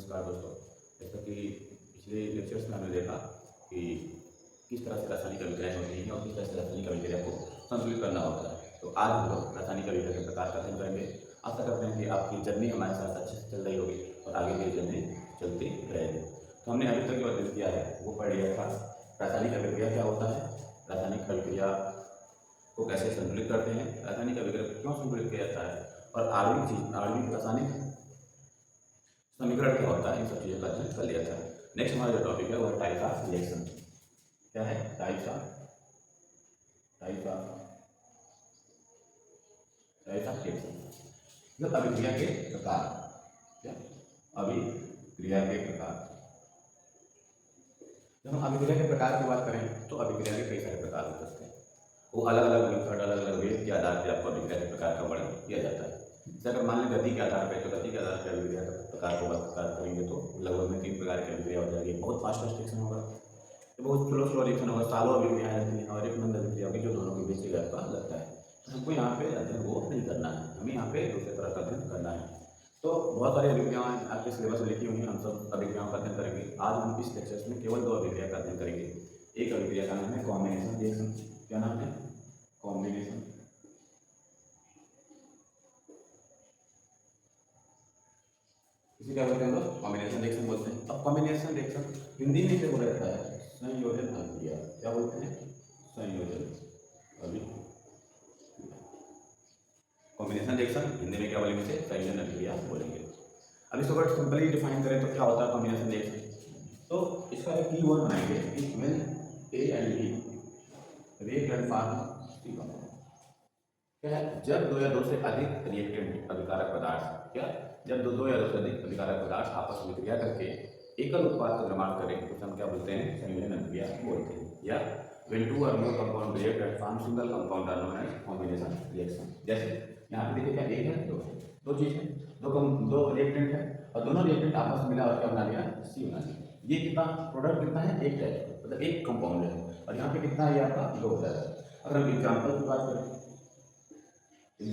नमस्कार दोस्तों। जैसा कि पिछले लेक्चर्स में हमने देखा कि किस तरह से रासायनिक अभिक्रियाएँ होती हैं और किस तरह से रासायनिक अभिक्रिया को संतुलित करना होता है। तो आज हम लोग रासायनिक अभिक्रिया के प्रकार का अध्ययन करेंगे। आशा करते हैं कि आपकी जर्नी हमारे साथ अच्छे से चल रही होगी और आगे भी जर्नी चलती रहेगी। तो हमने अभी तक जो अध्ययन किया है वो पढ़ लिया था रासायनिक अभिक्रिया क्या होता है, रासायनिक अभिक्रिया को कैसे संतुलित करते हैं, रासायनिक अभिक्रिया क्यों संतुलित किया जाता है और आणविक रासायनिक समीकरण क्या होता है, इन सब चीज़ों का अध्ययन कर लिया था। नेक्स्ट हमारा जो टॉपिक है वो है टाइप्स ऑफ रिएक्शन। क्या है? टाइप्स ऑफ रिएक्शन मतलब अभिक्रिया के प्रकार। क्या? अभिक्रिया के प्रकार। जब हम अभिक्रिया के प्रकार की बात करें तो अभिक्रिया के कई सारे प्रकार हो सकते हैं। वो अलग अलग मेथड, अलग अलग वे के आधार पर आपको अभिक्रिया के प्रकार का वर्णन किया जाता है। जैसे अगर मान लें गति के आधार पर, तो गति के आधार पर अभिक्रिया का प्रकार को बात करेंगे तो लगभग में 3 प्रकार की अभिक्रिया हो जाएगी। बहुत फास्ट रिएक्शन होगा, बहुत स्लो रिएक्शन होगा, सालों अभिक्रिया रहती है और एक मंद अभिक्रिया होगी जो दोनों के बीच की गैप का लगता है। तो हमको यहाँ पे अध्ययन वो नहीं करना है, हमें यहाँ पे दूसरे तरह का अध्ययन करना है। तो बहुत सारी अभिक्रियाएं आपके सिलेबस में लिखी हुई हैं, हम सब अभिक्रियाओं का अध्ययन करेंगे। आज हम इस लेक्चर्स में केवल 2 अभिक्रिया का अध्ययन करेंगे। एक अभिक्रिया का नाम है कॉम्बिनेशन रिएक्शन। क्या नाम है? कॉम्बिनेशन। इसी क्या बोलते हैं हम लोग? कॉम्बिनेशन रिएक्शन बोलते हैं। अब कॉम्बिनेशन रिएक्शन हिंदी में क्या बोला जाता है? संयोजन अभिक्रिया। क्या बोलते हैं? संयोजन अभिक्रिया। कॉम्बिनेशन रिएक्शन हिंदी में क्या बोलेंगे? संयोजन अभिक्रिया बोलेंगे। अब इसको अगर सिंपली डिफाइन करें तो क्या होता है कॉम्बिनेशन रिएक्शन? तो इसका एक कीवर्ड बनाएंगे कि when A and B react and form C compound. क्या है? जब 2 या 2 से अधिक रिएक्टेंट अभिकारक पदार्थ, क्या जब 2 या 2 से अधिक अभिकारक पदार्थ आपस में क्रिया करके एकल उत्पाद का निर्माण करें तो हम क्या बोलते हैं? संयोजन अभिक्रिया बोलते हैं। या when 2 or more compound react and form single compound are known as combination reaction। जैसे यहाँ पे देखिए क्या एक है, दो चीज है, दो रिएक्टेंट है और दोनों रिएक्टेंट आपस में मिला और क्या बना लिया? सी बना लिया। ये कितना प्रोडक्ट कितना है? एक टाइप, मतलब एक कंपाउंड है और यहाँ पे कितना है? ये आपका 2 हो जाएगा। अगर हम एग्जाम्पल की बात करें, तो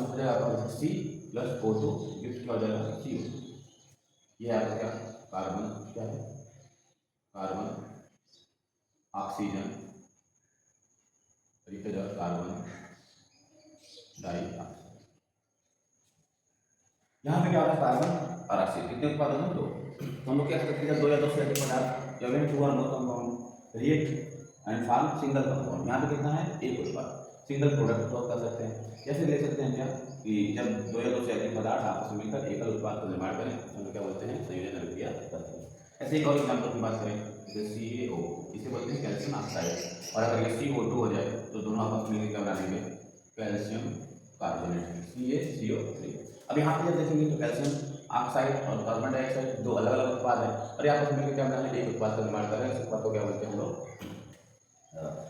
हो जाएगा आपका सी प्लस O2 गिफ्ट क्या हो जाएगा? CO। ये आपका क्या? कार्बन। क्या है? Carbon, oxygen, carbon dioxide. यहाँ पे क्या होता है? कार्बन और ऑक्सीजन कितने उत्पाद होंगे? 2। तो हम लोग क्या करते हैं? 2 या 2 से अधिक पदार्थ या when 2 or more compound react and form single compound। यहाँ पे कितना है? एक उत्पाद, सिंगल प्रोडक्ट को कर सकते हैं। कैसे ले सकते हैं? क्या कि जब 2 या 2 से अधिक पदार्थ आपस में मिलकर एकल उत्पाद का निर्माण करें तो हम क्या बोलते हैं? संयोजन अभिक्रिया करते हैं। ऐसे एक और एग्जाम्पल की बात करें जैसे CaO, इसे बोलते हैं कैल्शियम ऑक्साइड। और अगर ये CO2 हो जाए तो दोनों आपस में मिलकर क्या बना देंगे? Calcium carbonate, CaCO3। अब यहाँ पे जब देखेंगे तो कैल्शियम ऑक्साइड और कार्बन डाइऑक्साइड 2 अलग अलग उत्पाद है और आपस में मिलकर क्या बना है? एक उत्पाद का निर्माण कर रहे हैं। इस उत्पाद को क्या बोलते हैं हम लोग?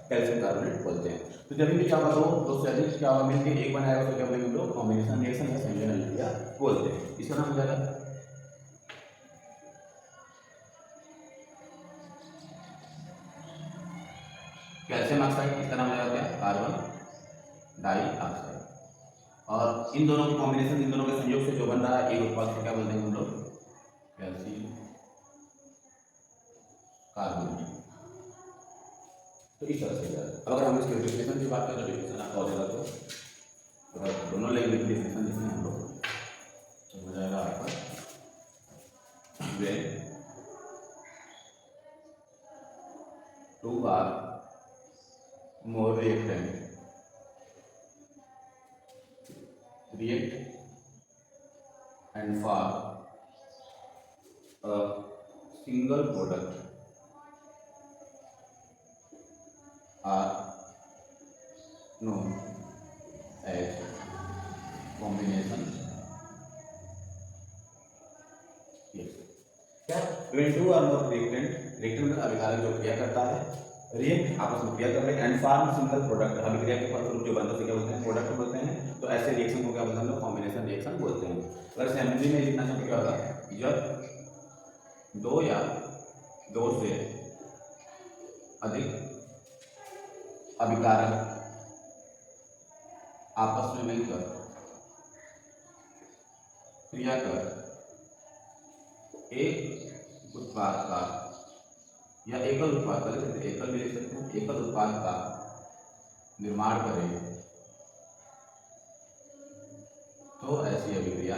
कैल्शियम कार्बोनेट बोलते हैं। तो जब भी क्या होगा? 2 से अधिक क्या होगा? मिलकर एक बनाएगा तो क्या बोलेंगे हम लोग? कॉम्बिनेशन रिएक्शन या संयोजन अभिक्रिया बोलते हैं। इसका नाम हो जाएगा कैल्शियम ऑक्साइड, इसका नाम हो जाएगा क्या? Carbon dioxide. और इन दोनों की कॉम्बिनेशन, इन दोनों के संयोग से जो बन रहा है एक उत्पाद को क्या बोलते हैं हम लोग? Calcium carbonate. तो इस तरह से अब अगर हम इसके डिफिनेशन की बात करें तो डिफिनेशन आपका हो जाएगा तो दोनों लैंग्वेज की डिफिनेशन लिखें हम लोग तो हो जाएगा आपका when 2 or more reactant react and form a single product are known as combination reaction। क्या? when 2 or more reactant में अभिकारक जो क्रिया करता है, रिएक्ट आपस में क्रिया कर रहे हैं एंड फॉर्म सिंगल प्रोडक्ट, अभिक्रिया के फलस्वरूप जो बनता है क्या बोलते हैं? प्रोडक्ट बोलते हैं। तो ऐसे रिएक्शन को क्या बोलते हैं हम लोग? कॉम्बिनेशन रिएक्शन बोलते हैं। अगर असेंबली में लिखना चाहे तो क्या होगा? जब 2 या 2 से अधिक अभिकारक आपस में मिलकर क्रिया कर एक उत्पाद का या एकल उत्पाद का, एकल भी लिख सकते हैं, एकल उत्पाद का निर्माण करें तो ऐसी अभिक्रिया,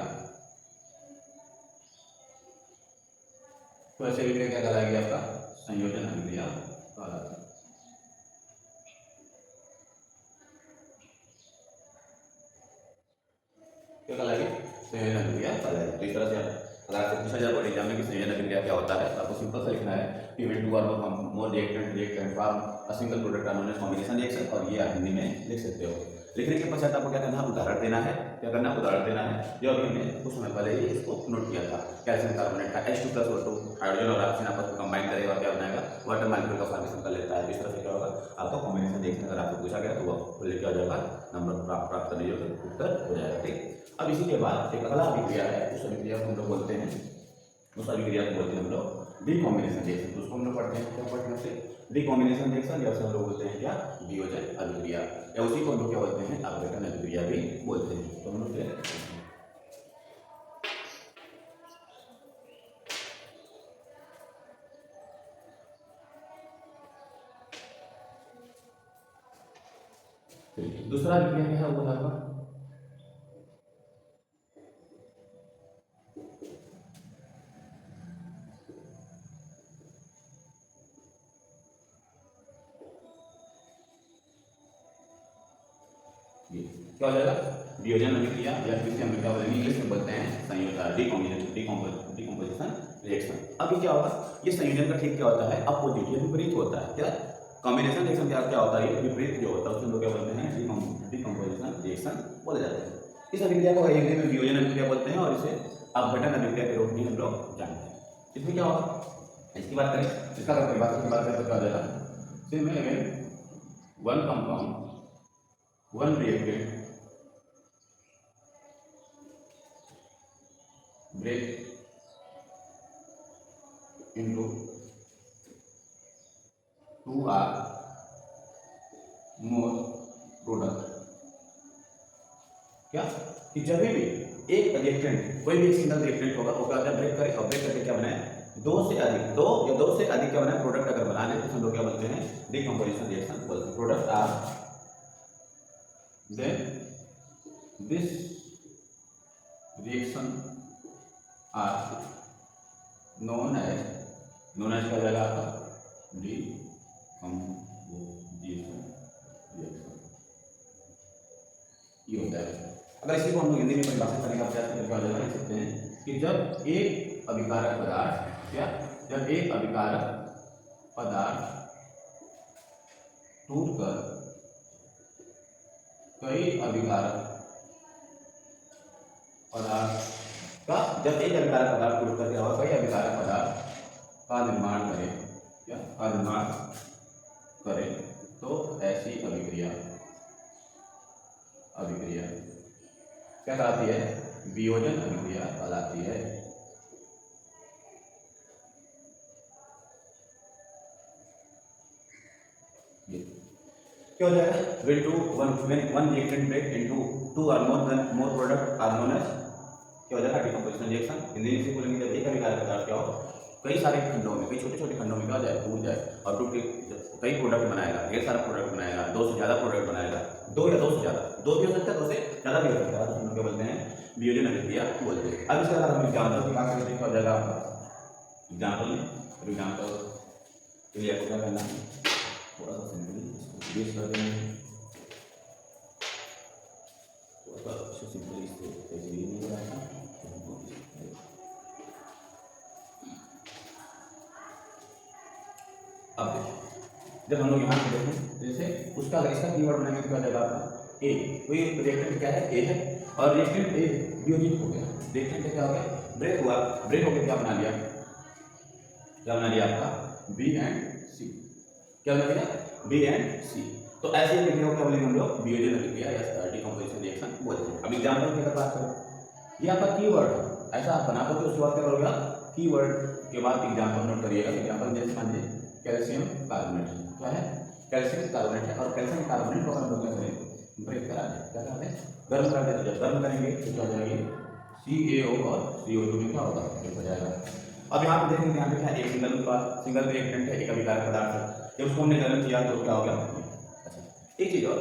तो ऐसी अभिक्रिया क्या कहलाएगी? आपका संयोजन अभिक्रिया कहलाती है। क्या कहलाएगी? संयोजन अभिक्रिया कहलाएगी। तो इस तरह से अगर आपसे पूछा जाए बोर्ड एग्जाम में कि संयोजन अभिक्रिया क्या होता है, तो आपको सिंपल सा लिखना है कि when two or more reactant react and form a single product are known as combination reaction, और ये आप हिंदी में लिख सकते हो। लिखने के पश्चात आपको क्या करना है? उदाहरण देना है। क्या करना है? उदाहरण देना है। जो अभी हमने कुछ समय पहले ही इसको नोट किया था, कैल्शियम कार्बोनेट का H2+O2 हाइड्रोजन और ऑक्सीजन आपस में कंबाइन करेगा और क्या बनाएगा? वाटर मॉलिक्यूल का फॉर्मेशन कर लेता है। इस तरह से क्या होगा? आपका कॉम्बिनेशन रिएक्शन अगर आपको पूछा गया तो वो लेके आ जाएगा, नंबर प्राप्त करने योग्य उत्तर हो जाएगा। ठीक, अब इसी के बाद एक अगला अभिक्रिया है, उस अभिक्रिया को हम लोग बोलते हैं, उस अभिक्रिया को बोलते हैं हम लोग डीकॉम्बिनेशन रिएक्शन। तो उसको हम लोग पढ़ते हैं, क्या पढ़ते हैं? डीकॉम्बिनेशन रिएक्शन, या हम लोग बोलते हैं क्या? वियोजन अभिक्रिया, या उसी को हम लोग क्या बोलते हैं? अपघटन अभिक्रिया भी बोलते हैं। तो हम लोग दूसरा अभिक्रिया क्या है वो बताऊंगा। क्या हो जाएगा? वियोजन अभिक्रिया, या जिसे हम क्या बोलेंगे इंग्लिश में बोलते हैं संयोजन, डीकॉम्पोजिशन रिएक्शन। अभी क्या होगा? ये संयोजन का ठीक क्या होता है? अपोजिट, ये विपरीत होता है। क्या कॉम्बिनेशन रिएक्शन क्या होता है? ये विपरीत जो होता है उसको क्या बोलते हैं? डीकॉम्पोजिशन रिएक्शन बोले जाते हैं। इस अभिक्रिया को हिंदी में वियोजन अभिक्रिया बोलते हैं और इसे अपघटन अभिक्रिया के रूप में हम लोग जानते हैं। इसमें क्या होगा? इसकी बात करें, इसका अगर परिभाषा की बात करें तो क्या हो जाएगा? इसमें one compound, one reactant break into two or more product। क्या कि जब भी एक रिएक्टेंट, कोई भी सिंगल रिएक्टेंट होगा वो क्या ब्रेक करे, और ब्रेक करके क्या बनाए? दो से अधिक क्या बनाए? प्रोडक्ट अगर बना ले तो हम लोग क्या बोलते हैं? डीकंपोजिशन रिएक्शन बोलते हैं। Product are then this reaction are known as क्या जाएगा आपका? Decomposition reaction. ये होता है। अगर इसी को हम लोग हिंदी में परिभाषित करने का प्रयास करके आ लिख सकते हैं कि जब एक अभिकारक पदार्थ, क्या जब एक अभिकारक पदार्थ टूटकर कई अभिकारक पदार्थ का, जब एक अभिकारक पदार्थ टूट करके और कई अभिकारक पदार्थ का निर्माण करे, क्या का निर्माण करे, तो ऐसी अभिक्रिया क्या कहलाती है? वियोजन अभिक्रिया कहलाती है। क्या हो जाएगा? when one reactant break into two or more product are known as क्या हो जाएगा? Decomposition reaction. हिंदी में बोलेंगे जब एक अभिकारक पदार्थ क्या हो कई सारे खंडों में, कई छोटे छोटे खंडों में क्या जाए? टूट जाए और टूट के कई प्रोडक्ट बनाएगा, ढेर सारा प्रोडक्ट बनाएगा, दो से ज़्यादा प्रोडक्ट बनाएगा, दो या दो से ज़्यादा, दो भी हो सकता है, दो से ज़्यादा भी हो सकता है, तो हम लोग क्या बोलते हैं? वियोजन अभिक्रिया बोलते हैं। अब इसके अलावा हम एग्जाम्पल की बात करते हैं, क्या हो जाएगा आपका? एग्जाम्पल के लिए आपको क्या करना है? थोड़ा सा सिंपली बेस कर देंगे, थोड़ा सा सिंपली इसको नहीं बनाएगा। अब देखिए, जब हम लोग यहाँ पे देखें जैसे उसका अगर इसका कीवर्ड बनाएंगे तो क्या जाएगा आपका? ए। कोई रिएक्टेंट क्या है? ए है, और रिएक्टेंट ए वियोजित हो गया, रिएक्टेंट क्या हो गया? ब्रेक हुआ, ब्रेक होकर क्या बना लिया? क्या बना लिया आपका? बी एंड सी। क्या बना लिया? बी एंड सी। तो ऐसे अभिक्रिया को क्या बोलेंगे हम लोग? वियोजन अभिक्रिया या डीकंपोजिशन रिएक्शन बोलते हैं। अब एग्जाम्पल की अगर बात करें, ये आपका कीवर्ड है, ऐसा आप बना दो उसके बाद क्या करोगे? कीवर्ड के बाद एग्जाम्पल नोट करिएगा। एग्जाम्पल जैसे मान लीजिए कैल्शियम कार्बोनेट, क्या है? कैल्शियम कार्बोनेट है, और कैल्शियम कार्बोनेट को हम लोग क्या करें? ब्रेक करा दें, क्या करा दें? गर्म कर दें। जब गर्म करेंगे तो क्या हो जाएगी? CaO और CO2 में क्या होगा? ब्रेक हो जाएगा। अब यहाँ पे देखेंगे, यहाँ पे क्या एक सिंगल रिएक्टेंट है, एक अभिकारक पदार्थ है, जब उसको हमने गर्म किया तो क्या हो गया। अच्छा, एक चीज और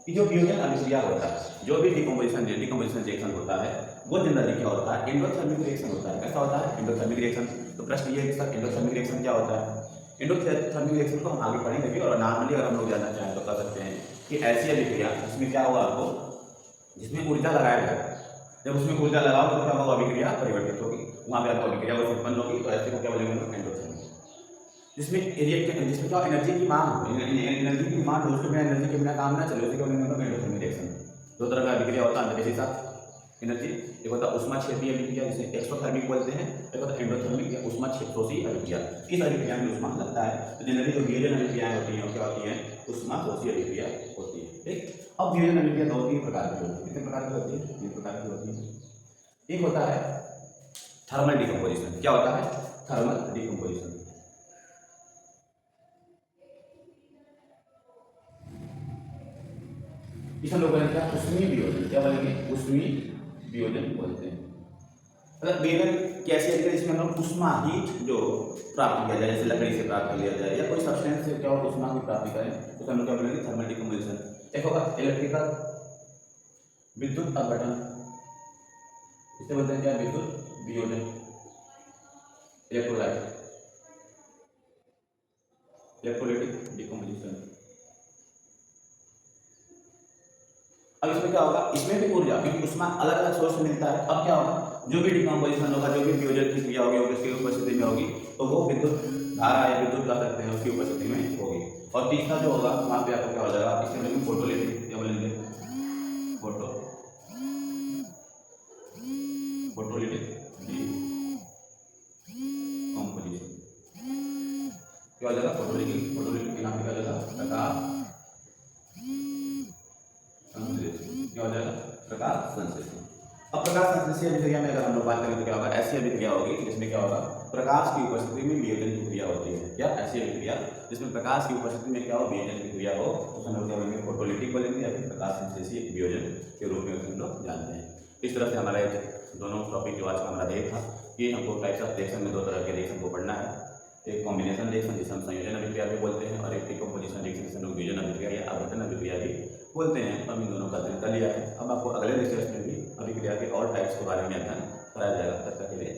कि जो वियोजन अभिक्रिया होता है, जो भी डिकम्पोजिशन रिएक्शन होता है, वो जनरली क्या होता है, एंडोथर्मिक रिएक्शन होता है। कैसा होता है, एंडोथर्मिक रिएक्शन। तो प्रश्न ये है कि सर एंडोथर्मिक रिएक्शन क्या होता है। एंडोथर्मिक रिएक्शन को हम आगे पढ़ेंगे भी, और नॉर्मली अगर हम लोग जानना चाहें तो कह सकते हैं कि ऐसी अभिक्रिया जिसमें क्या होगा आपको, जिसमें ऊर्जा लगाया जाए, जब उसमें ऊर्जा लगाओ तो क्या होगा, अभिक्रिया परिवर्तित होगी, वहाँ पे आपको अभिक्रिया उत्पन्न होगी। तो ऐसे को क्या बोलेंगे, एंडोथर्मिक। जिसमें जिसमें क्या एनर्जी की मांग हो, एनर्जी की डिमांड हो, उसमें एनर्जी के बिना काम ना चले, उसे क्या बोलेंगे, एंडोथर्मिक रिएक्शन। दो तरह का अभिक्रिया होता है अंदर साथ एनर्जी, एक होता है उष्मा क्षेपीय अभिक्रिया जिसे एक्सोथर्मिक बोलते हैं, एक होता है एंडोथर्मिक या उष्मा क्षेपशोषी अभिक्रिया। इस अभिक्रिया में उष्मा लगता है। तो जनरली जो वियोजन अभिक्रियाएं होती हैं क्या होती हैं, उष्माशोषी अभिक्रिया होती है। ठीक, अब वियोजन अभिक्रिया दो तीन प्रकार की होती है। कितने प्रकार की होती है, तीन प्रकार की होती है। एक होता है थर्मल डिकम्पोजिशन। क्या होता है, थर्मल डिकम्पोजिशन। इसे लोग बोलेंगे क्या, उष्मीय वियोजन। क्या बोलेंगे, उष्मीय वियोजन बोलते हैं। मतलब वियोजन कैसे है, इसमें हम उष्मा हीट जो प्राप्त किया जाए, जैसे लकड़ी से प्राप्त किया जाए या कोई सब्सटेंस से क्या हो उष्मा की प्राप्ति करें, तो हम लोग क्या बोलेंगे, थर्मल डिकम्पोजिशन। एक होगा इलेक्ट्रिकल, विद्युत अपघटन, इसे बोलते हैं क्या, विद्युत वियोजन। Electrolyte, electrolytic decomposition. अब इसमें क्या होगा, इसमें भी ऊर्जा, क्योंकि उष्मा अलग अलग सोर्स से मिलता है। अब क्या होगा, जो भी डिकम्पोजिशन होगा, जो भी वियोजन की क्रिया होगी उसकी उपस्थिति में होगी, तो वो विद्युत धारा या विद्युत कह सकते हैं, उसकी उपस्थिति में होगी। और तीसरा जो होगा वहाँ पे आपको क्या हो जाएगा, इसे बोलेंगे फोटोलिटिक। क्या बोलेंगे, फोटोलिटिक डिकम्पोजिशन। क्या हो जाएगा, फोटोलिटिक के नाम पे क्या हो जाएगा, प्रकाश क्या हो जाएगा, प्रकाश संश्लेषण। अब प्रकाश संश्लेषण अभिक्रिया में अगर हम लोग बात करें तो क्या होगा, ऐसी अभिक्रिया होगी जिसमें क्या होगा, प्रकाश की उपस्थिति में वियोजन की क्रिया होती है। क्या, ऐसी अभिक्रिया जिसमें प्रकाश की उपस्थिति में क्या हो, वियोजन की क्रिया हो, तो हम लोग क्या बोलेंगे, फोटोलिटिक बोलेंगे या फिर प्रकाश संश्लेषी वियोजन के रूप में हम लोग जानते हैं। इस तरह से हमारा दोनों टॉपिक जो आज का हमारा एक था कि हमको टाइप्स ऑफ रिएक्शन में दो तरह के रिएक्शन को पढ़ना है। एक कॉम्बिनेशन रिएक्शन जिसे हम संयोजन अभिक्रिया भी बोलते हैं, और एक डिकम्पोजिशन रिएक्शन जिसे हम लोग वियोजन अभिक्रिया या अपघटन अभिक्रिया भी बोलते हैं। हम इन दोनों का अध्ययन कर लिया है। अब आपको अगले लेक्चर्स में भी अभिक्रिया के और टाइप्स के बारे में अध्ययन कराया जाएगा। तब तक के लिए